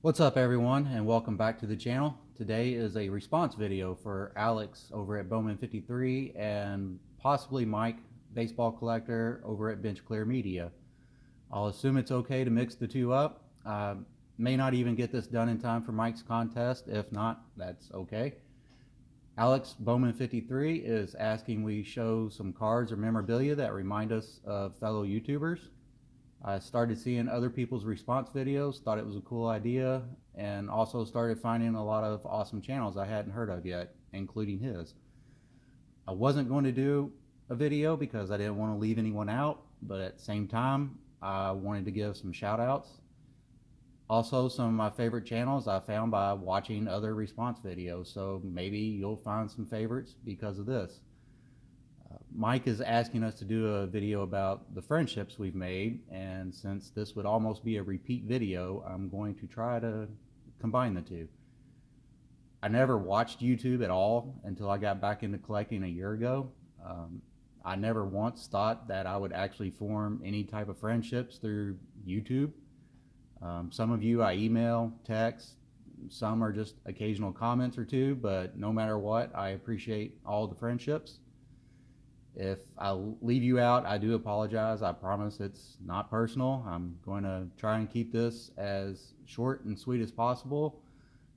What's up everyone, and welcome back to the channel. Today is a response video for Alex over at Bowman53 and possibly Mike, baseball collector over at Benchclear Media. I'll assume it's okay to mix the two up. May not even get this done in time for Mike's contest. If not, that's okay. Alex Bowman53 is asking we show some cards or memorabilia that remind us of fellow YouTubers. I started seeing other people's response videos, thought it was a cool idea, and also started finding a lot of awesome channels I hadn't heard of yet, including his. I wasn't going to do a video because I didn't want to leave anyone out, but at the same time, I wanted to give some shout outs. Also, some of my favorite channels I found by watching other response videos, so maybe you'll find some favorites because of this. Mike is asking us to do a video about the friendships we've made, and since this would almost be a repeat video, I'm going to try to combine the two. I never watched YouTube at all until I got back into collecting a year ago. I never once thought that I would actually form any type of friendships through YouTube. Some of you I email, text, some are just occasional comments or two, but no matter what, I appreciate all the friendships. If I leave you out, I do apologize. I promise it's not personal. I'm going to try and keep this as short and sweet as possible.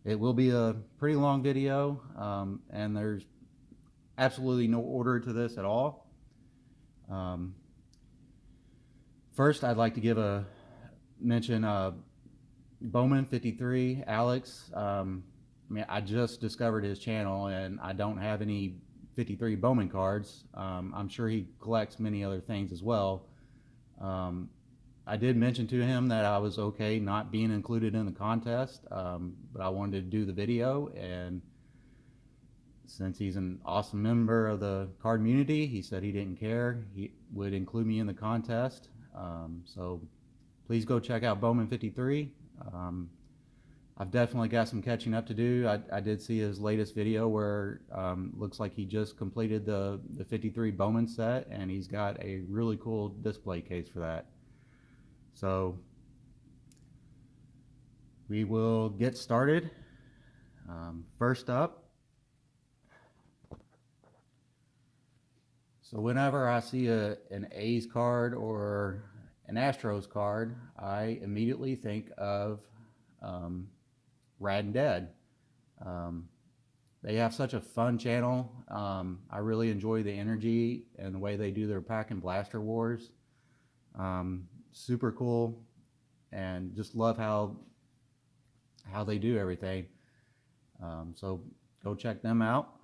It will be a pretty long video, and there's absolutely no order to this at all. First, I'd like to give a mention Bowman53, Alex. I just discovered his channel, and I don't have any 53 Bowman cards. I'm sure he collects many other things as well. I did mention to him that I was okay not being included in the contest, but I wanted to do the video, and since he's an awesome member of the card community, he said he didn't care. He would include me in the contest. So please go check out Bowman53. I've definitely got some catching up to do. I did see his latest video where looks like he just completed the 53 Bowman set, and he's got a really cool display case for that. So we will get started. First up, so whenever I see an A's card or an Astros card, I immediately think of Rad and Dead. They have such a fun channel. I really enjoy the energy and the way they do their pack and blaster wars. Super cool, and just love how they do everything. So go check them out.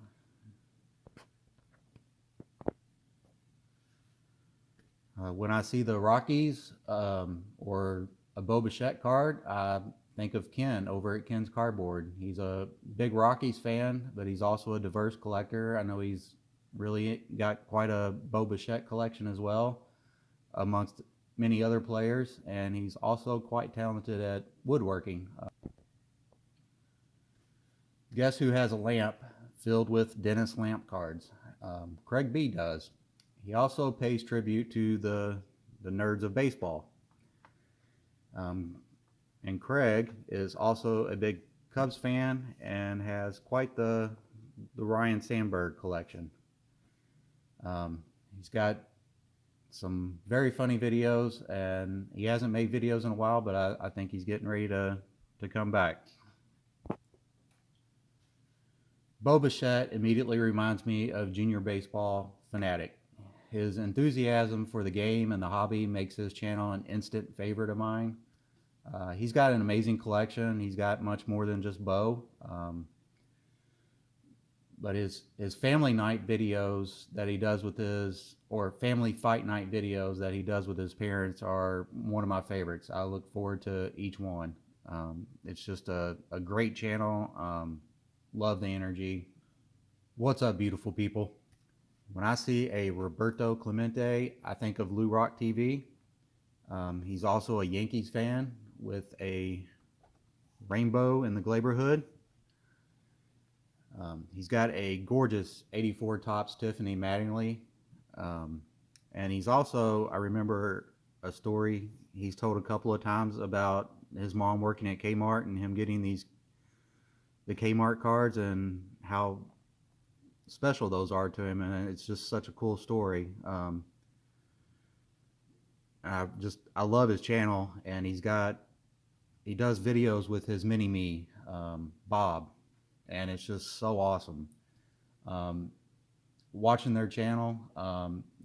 When I see the Rockies or a Bo Bichette card, I think of Ken over at KensCardboard. He's a big Rockies fan, but he's also a diverse collector. I know he's really got quite a Bo Bichette collection as well, amongst many other players, and he's also quite talented at woodworking. Guess who has a lamp filled with Dennis lamp cards? Craig B does. He also pays tribute to the nerds of baseball. And Craig is also a big Cubs fan and has quite the Ryan Sandberg collection. He's got some very funny videos, and he hasn't made videos in a while, but I think he's getting ready to come back. Bo Bichette immediately reminds me of Junior Baseball Fanatic. His enthusiasm for the game and the hobby makes his channel an instant favorite of mine. He's got an amazing collection. He's got much more than just Bo. But his family night videos that he does with or family fight night videos that he does with his parents are one of my favorites. I look forward to each one. It's just a great channel. Love the energy. What's up, beautiful people? When I see a Roberto Clemente, I think of LouRok TV. He's also a Yankees fan with a rainbow in the Glaber hood. He's got a gorgeous 84 Topps Tiffany Mattingly. And he's also, I remember a story he's told a couple of times about his mom working at Kmart and him getting the Kmart cards and how special those are to him, and it's just such a cool story. I love his channel, and he does videos with his mini-me, Bob, and it's just so awesome. Watching their channel,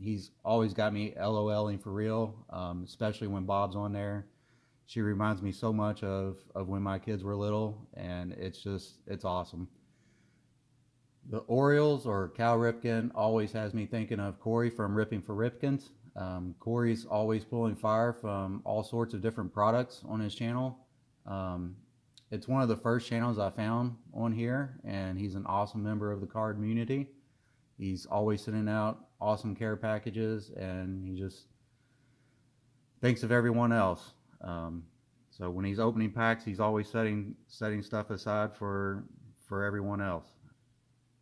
he's always got me LOLing for real, especially when Bob's on there. She reminds me so much of when my kids were little, and it's awesome. The Orioles, or Cal Ripken, always has me thinking of Corey from Ripping for Ripkins. Corey's always pulling fire from all sorts of different products on his channel. It's one of the first channels I found on here, and he's an awesome member of the card community. He's always sending out awesome care packages, and he just thinks of everyone else. So when he's opening packs, he's always setting stuff aside for everyone else.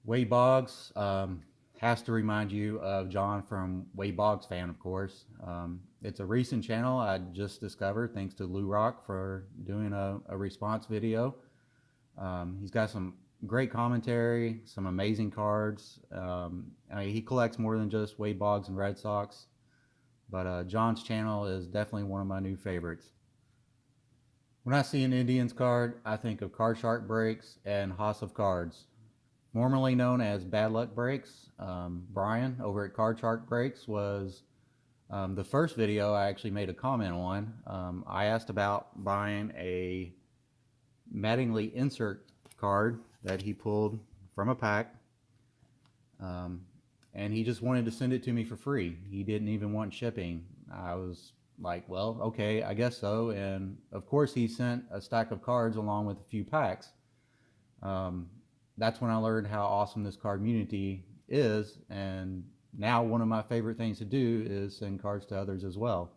Wade Boggs has to remind you of John from Boggs Fan, of course. It's a recent channel I just discovered thanks to LouRok for doing a response video. He's got some great commentary, some amazing cards. He collects more than just Wade Boggs and Red Sox, but John's channel is definitely one of my new favorites. When I see an Indians card, I think of Card Shark Breaks and House of Cards. Formerly known as Bad Luck Breaks, Brian over at Card Shark Breaks was the first video I actually made a comment on. I asked about buying a Mattingly insert card that he pulled from a pack, and he just wanted to send it to me for free. He didn't even want shipping. I was like, well, okay, I guess so. And of course he sent a stack of cards along with a few packs. That's when I learned how awesome this card community is, and now one of my favorite things to do is send cards to others as well.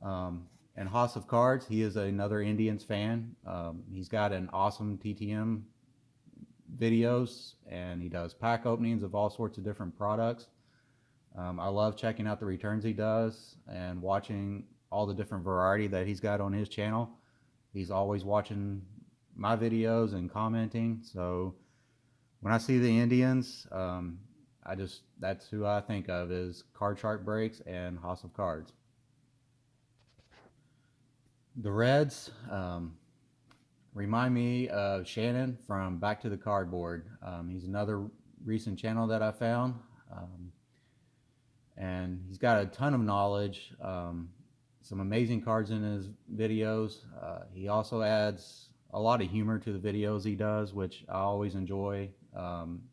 And House of Cards, he is another Indians fan. He's got an awesome TTM videos, and he does pack openings of all sorts of different products. I love checking out the returns he does and watching all the different variety that he's got on his channel. He's always watching my videos and commenting. So when I see the Indians, that's who I think of, is Card Shark Breaks and House of Cards. The Reds remind me of Shannon from Back to the Cardboard. He's another recent channel that I found, and he's got a ton of knowledge, some amazing cards in his videos. He also adds a lot of humor to the videos he does, which I always enjoy.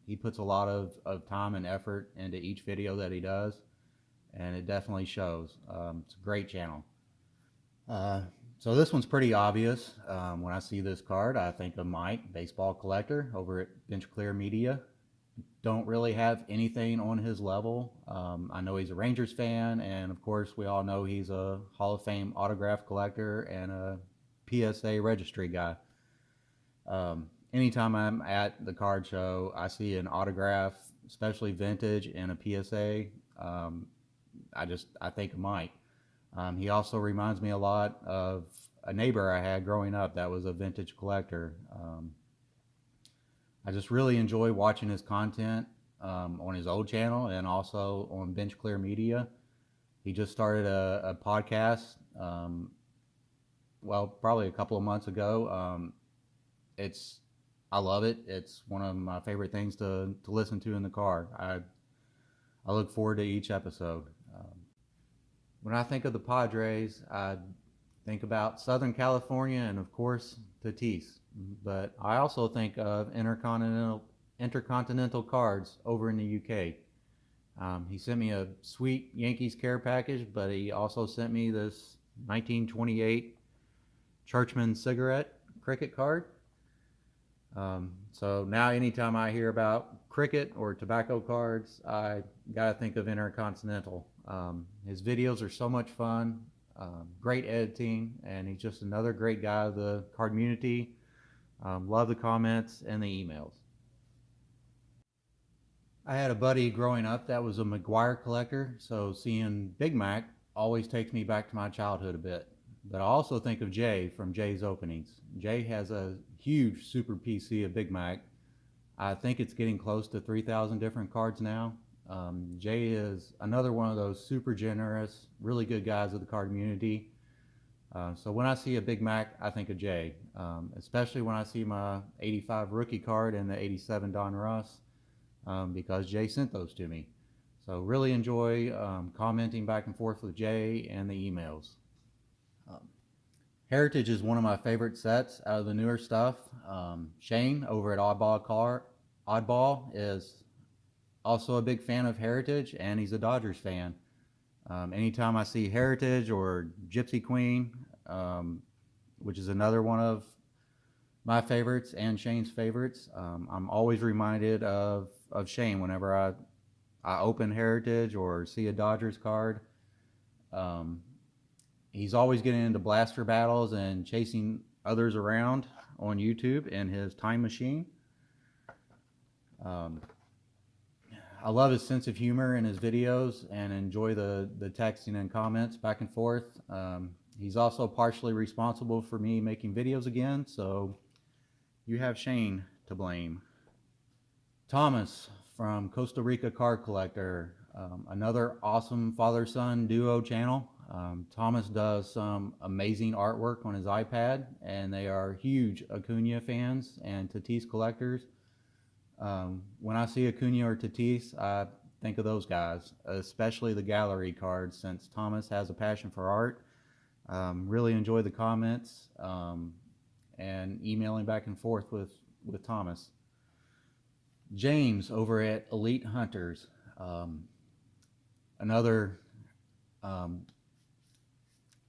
He puts a lot of time and effort into each video that he does, and it definitely shows. It's a great channel. So this one's pretty obvious. When I see this card, I think of Mike, baseball collector over at Benchclear Media. Don't really have anything on his level. I know he's a Rangers fan, and of course we all know he's a Hall of Fame autograph collector and a PSA registry guy. Anytime I'm at the card show, I see an autograph, especially vintage, and a PSA. I think of Mike. He also reminds me a lot of a neighbor I had growing up that was a vintage collector. I just really enjoy watching his content on his old channel and also on Benchclear Media. He just started a podcast, well, probably a couple of months ago. I love it. It's one of my favorite things to listen to in the car. I look forward to each episode. When I think of the Padres, I think about Southern California and, of course, Tatis. But I also think of Intercontinental Cards over in the UK. He sent me a sweet Yankees care package, but he also sent me this 1928 Churchman cigarette cricket card. So now anytime I hear about cricket or tobacco cards, I gotta think of Intercontinental. His videos are so much fun, great editing, and he's just another great guy of the card community. Love the comments and the emails. I had a buddy growing up that was a McGuire collector, so seeing Big Mac always takes me back to my childhood a bit. But I also think of Jay from Jay's Openings. Jay has a huge Super PC of Big Mac. I think it's getting close to 3,000 different cards now. Jay is another one of those super generous, really good guys of the card community. So when I see a Big Mac, I think of Jay, especially when I see my 85 rookie card and the 87 Don Russ, because Jay sent those to me. So really enjoy commenting back and forth with Jay and the emails. Heritage is one of my favorite sets out of the newer stuff. Shane over at Oddball is also a big fan of Heritage, and he's a Dodgers fan. Anytime I see Heritage or Gypsy Queen, which is another one of my favorites and Shane's favorites, I'm always reminded of Shane whenever I open Heritage or see a Dodgers card. He's always getting into blaster battles and chasing others around on YouTube in his time machine. I love his sense of humor in his videos and enjoy the texting and comments back and forth. He's also partially responsible for me making videos again, so you have Shane to blame. Thomas from Costa Rica Card Collector, another awesome father-son duo channel. Thomas does some amazing artwork on his iPad, and they are huge Acuna fans and Tatis collectors. When I see Acuna or Tatis, I think of those guys, especially the gallery cards, since Thomas has a passion for art. Really enjoy the comments and emailing back and forth with Thomas. James over at Elite Hunters, another,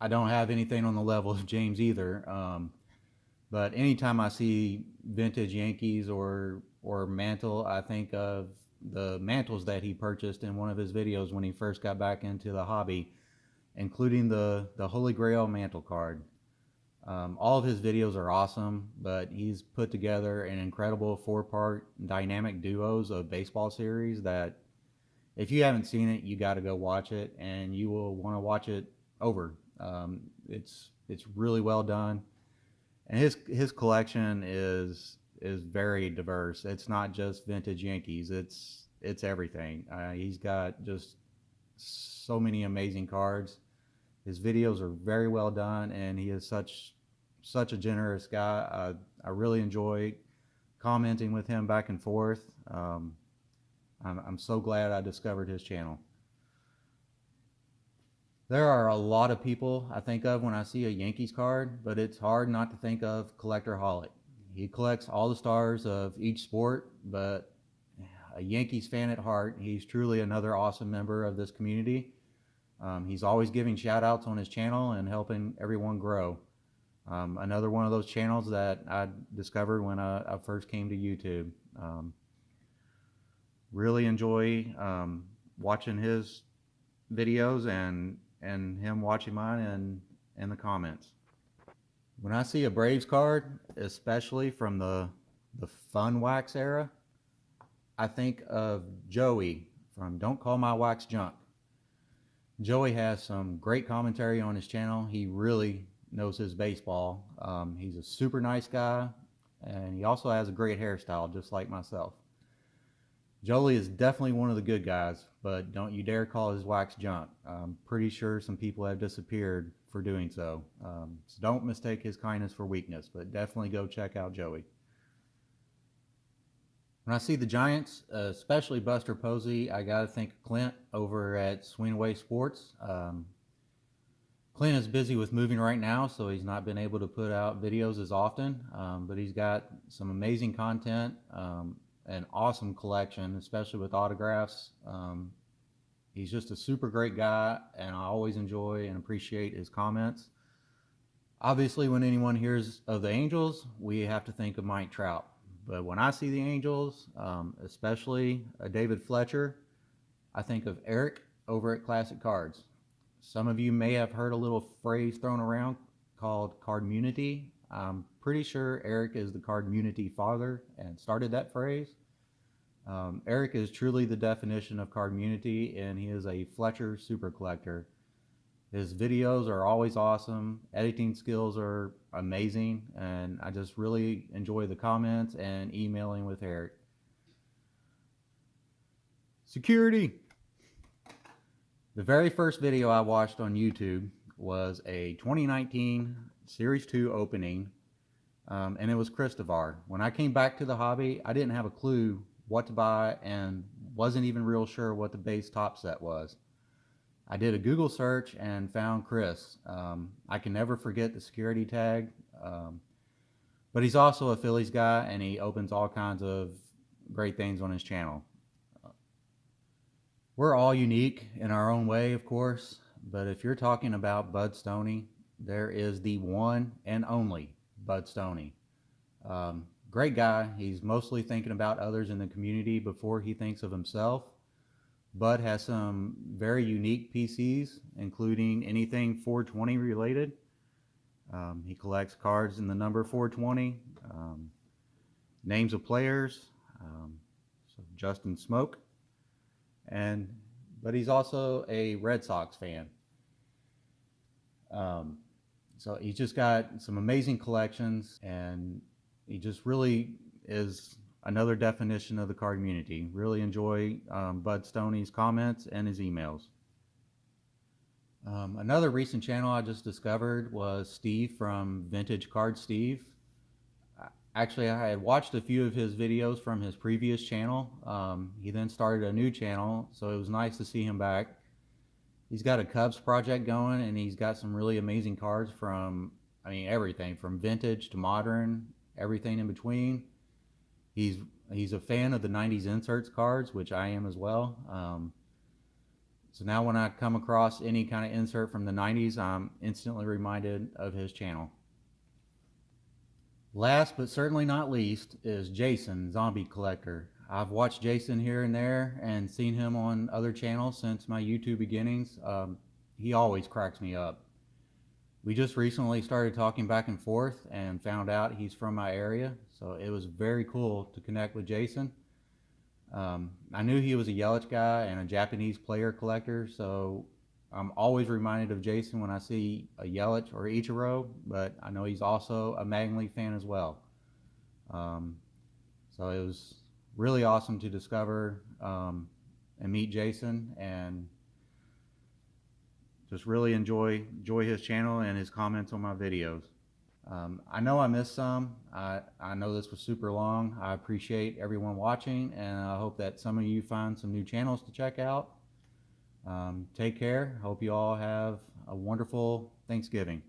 I don't have anything on the level of James either, but anytime I see vintage Yankees or mantle, I think of the mantles that he purchased in one of his videos when he first got back into the hobby, including the Holy Grail mantle card. All of his videos are awesome, but he's put together an incredible 4-part dynamic duos of baseball series that if you haven't seen it, you got to go watch it, and you will want to watch it over. It's really well done, and his collection is very diverse. It's not just vintage Yankees. It's everything. He's got just so many amazing cards. His videos are very well done, and he is such a generous guy. I really enjoy commenting with him back and forth. I'm so glad I discovered his channel. There are a lot of people I think of when I see a Yankees card, but it's hard not to think of Collectorholic. He collects all the stars of each sport, but a Yankees fan at heart. He's truly another awesome member of this community. He's always giving shout outs on his channel and helping everyone grow. Another one of those channels that I discovered when I first came to YouTube. Really enjoy watching his videos and him watching mine and the comments. When I see a Braves card, especially from the Fun Wax era, I think of Joey from Don't Call My Wax Junk. Joey has some great commentary on his channel. He really knows his baseball. He's a super nice guy, and he also has a great hairstyle, just like myself. Joey is definitely one of the good guys, but don't you dare call his wax junk. I'm pretty sure some people have disappeared for doing so. So don't mistake his kindness for weakness, but definitely go check out Joey. When I see the Giants, especially Buster Posey, I got to think of Clint over at Swingaway Sports. Clint is busy with moving right now, so he's not been able to put out videos as often, but he's got some amazing content, an awesome collection, especially with autographs. He's just a super great guy, and I always enjoy and appreciate his comments. Obviously, when anyone hears of the Angels, we have to think of Mike Trout. But when I see the Angels, especially David Fletcher, I think of Eric over at Classic Cards. Some of you may have heard a little phrase thrown around called cardmunity. I'm pretty sure Eric is the cardmunity father and started that phrase. Eric is truly the definition of cardmunity, and he is a Fletcher super collector. His videos are always awesome. Editing skills are amazing, and I just really enjoy the comments and emailing with Eric. Security! The very first video I watched on YouTube was a 2019 Series 2 opening, and it was Krysdavar. When I came back to the hobby, I didn't have a clue what to buy and wasn't even real sure what the base top set was. I did a Google search and found Chris. I can never forget the security tag, but he's also a Phillies guy, and he opens all kinds of great things on his channel. We're all unique in our own way, of course, but if you're talking about Bud Stoney, there is the one and only Bud Stoney. Great guy. He's mostly thinking about others in the community before he thinks of himself. Bud has some very unique PCs, including anything 420 related. He collects cards in the number 420, names of players, so Justin Smoke, but he's also a Red Sox fan. So he's just got some amazing collections, and he just really is another definition of the card community. Really enjoy Bud Stoney's comments and his emails. Another recent channel I just discovered was Steve from Vintage Card Steve. Actually, I had watched a few of his videos from his previous channel. He then started a new channel, so it was nice to see him back. He's got a Cubs project going, and he's got some really amazing cards from, everything from vintage to modern, everything in between. He's a fan of the 90s inserts cards, which I am as well. So now when I come across any kind of insert from the 90s, I'm instantly reminded of his channel. Last but certainly not least is Jason, Zombie Collector. I've watched Jason here and there and seen him on other channels since my YouTube beginnings. He always cracks me up. We just recently started talking back and forth and found out he's from my area, so it was very cool to connect with Jason. I knew he was a Yelich guy and a Japanese player collector, so I'm always reminded of Jason when I see a Yelich or Ichiro, but I know he's also a Mattingly fan as well. So it was really awesome to discover and meet Jason, and just really enjoy his channel and his comments on my videos. I know I missed some. I know this was super long. I appreciate everyone watching, and I hope that some of you find some new channels to check out. Take care. Hope you all have a wonderful Thanksgiving.